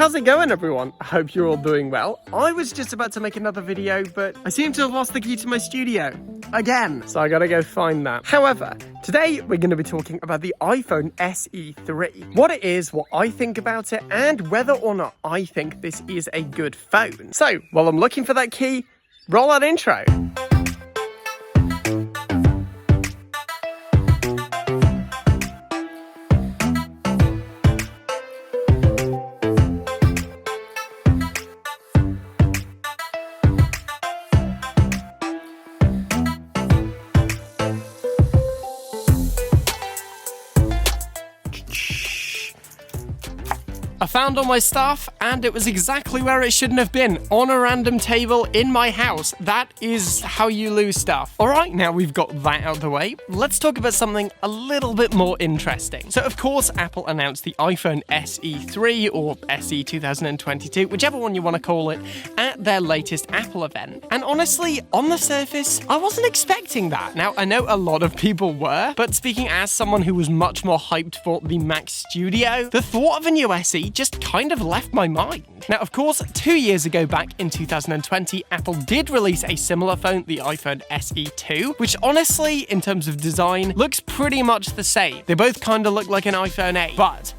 How's it going, everyone? I hope you're all doing well. I was just about to make another video, but I seem to have lost the key to my studio again, so I gotta go find that. However, today we're going to be talking about the iPhone SE3, what it is, what I think about it, and whether or not I think this is a good phone. So, while I'm looking for that key, roll that intro. I found all my stuff, and it was exactly where it shouldn't have been, on a random table in my house. That is how you lose stuff. Alright, now we've got that out of the way, let's talk about something a little bit more interesting. So of course, Apple announced the iPhone SE3, or SE 2022, whichever one you want to call it, at their latest Apple event. And honestly, on the surface, I wasn't expecting that. Now, I know a lot of people were, but speaking as someone who was much more hyped for the Mac Studio, the thought of a new SE just kind of left my mind. Now, of course, 2 years ago, back in 2020, Apple did release a similar phone, the iPhone SE2, which honestly, in terms of design, looks pretty much the same. They both kind of look like an iPhone 8, but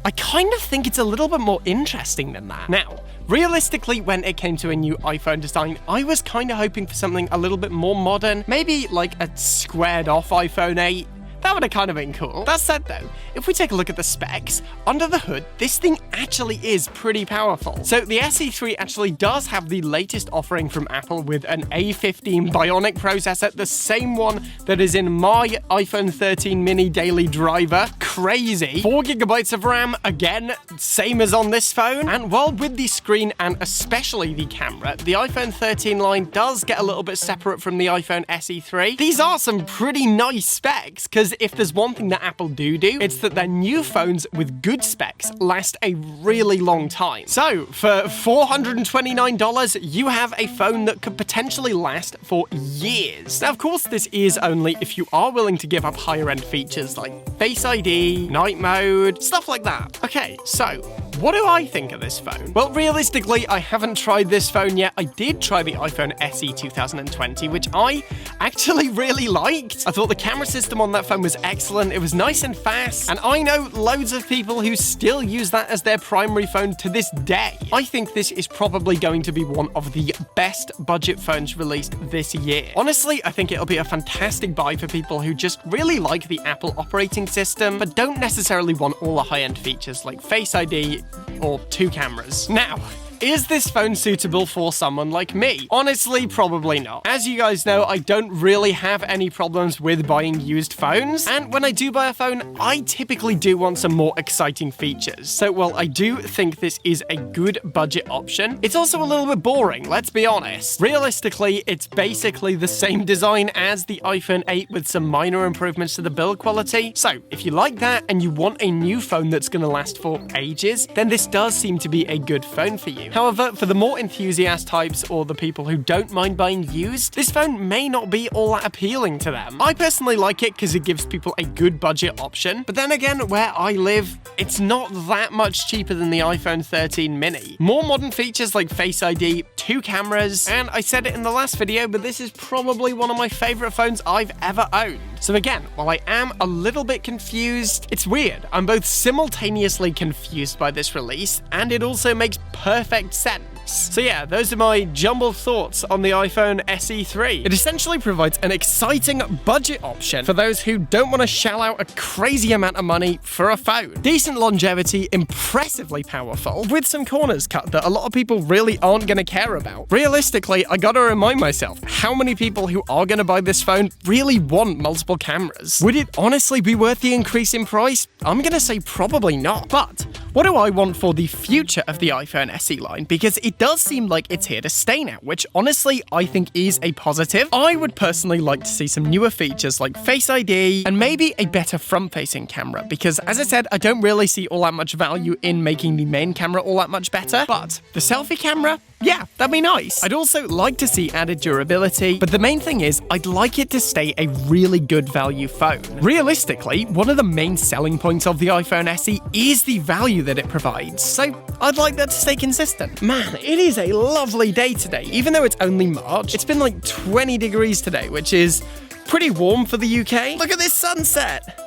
I kind of think it's a little bit more interesting than that. Now, realistically, when it came to a new iPhone design, I was kind of hoping for something a little bit more modern, maybe like a squared off iPhone 8. That would have kind of been cool. That said though, if we take a look at the specs, under the hood, this thing actually is pretty powerful. So the SE3 actually does have the latest offering from Apple with an A15 Bionic processor, the same one that is in my iPhone 13 mini daily driver. Crazy. 4GB of RAM, again, same as on this phone. And while with the screen and especially the camera, the iPhone 13 line does get a little bit separate from the iPhone SE3, these are some pretty nice specs, because if there's one thing that Apple do, it's that their new phones with good specs last a really long time. So, for $429, you have a phone that could potentially last for years. Now, of course, this is only if you are willing to give up higher-end features like Face ID, night mode, stuff like that. Okay, so what do I think of this phone? Well, realistically, I haven't tried this phone yet. I did try the iPhone SE 2020, which I actually really liked. I thought the camera system on that phone was excellent. It was nice and fast, and I know loads of people who still use that as their primary phone to this day. I think this is probably going to be one of the best budget phones released this year. Honestly, I think it'll be a fantastic buy for people who just really like the Apple operating system, but don't necessarily want all the high-end features like Face ID or 2 cameras. Now, is this phone suitable for someone like me? Honestly, probably not. As you guys know, I don't really have any problems with buying used phones, and when I do buy a phone, I typically do want some more exciting features. So while I do think this is a good budget option, it's also a little bit boring, let's be honest. Realistically, it's basically the same design as the iPhone 8 with some minor improvements to the build quality. So if you like that and you want a new phone that's going to last for ages, then this does seem to be a good phone for you. However, for the more enthusiast types or the people who don't mind buying used, this phone may not be all that appealing to them. I personally like it because it gives people a good budget option, but then again, where I live, it's not that much cheaper than the iPhone 13 mini. More modern features like Face ID, 2 cameras, and I said it in the last video, but this is probably one of my favorite phones I've ever owned. So again, while I am a little bit confused, it's weird. I'm both simultaneously confused by this release, and it also makes perfect sense. So yeah, those are my jumbled thoughts on the iPhone SE3. It essentially provides an exciting budget option for those who don't want to shell out a crazy amount of money for a phone. Decent longevity, impressively powerful, with some corners cut that a lot of people really aren't going to care about. Realistically, I gotta remind myself, how many people who are going to buy this phone really want multiple cameras? Would it honestly be worth the increase in price? I'm going to say probably not. But what do I want for the future of the iPhone SE line? Because it does seem like it's here to stay now, which honestly I think is a positive. I would personally like to see some newer features like Face ID and maybe a better front-facing camera, because as I said, I don't really see all that much value in making the main camera all that much better, but the selfie camera, Yeah, that'd be nice. I'd also like to see added durability, but the main thing is I'd like it to stay a really good value phone. Realistically, one of the main selling points of the iPhone SE is the value that it provides, so I'd like that to stay consistent. Man, it is a lovely day today. Even though it's only March, it's been like 20 degrees today, which is pretty warm for the UK. Look at this sunset.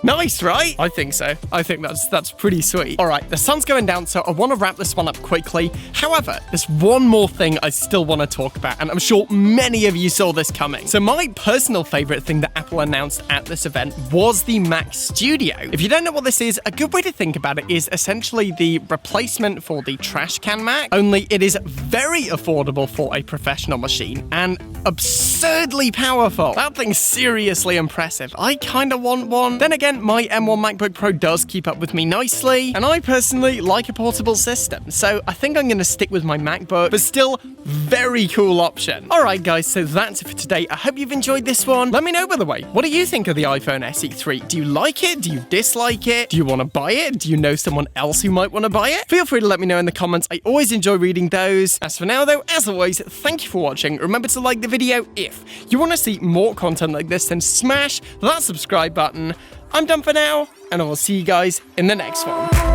Nice, right? I think so. I think that's pretty sweet. All right, the sun's going down, so I want to wrap this one up quickly. However, there's one more thing I still want to talk about, and I'm sure many of you saw this coming. So my personal favorite thing that Apple announced at this event was the Mac Studio. If you don't know what this is, a good way to think about it is essentially the replacement for the trash can Mac, only it is very affordable for a professional machine and absurdly powerful. That thing's seriously impressive. I kind of want one. Then again, my M1 MacBook Pro does keep up with me nicely, and I personally like a portable system, so I think I'm going to stick with my MacBook, but still, very cool option. Alright guys, so that's it for today. I hope you've enjoyed this one. Let me know, by the way, what do you think of the iPhone SE3? Do you like it? Do you dislike it? Do you want to buy it? Do you know someone else who might want to buy it? Feel free to let me know in the comments. I always enjoy reading those. As for now though, as always, thank you for watching. Remember to like the video if you want to see more content like this, then smash that subscribe button. I'm done for now, and I will see you guys in the next one.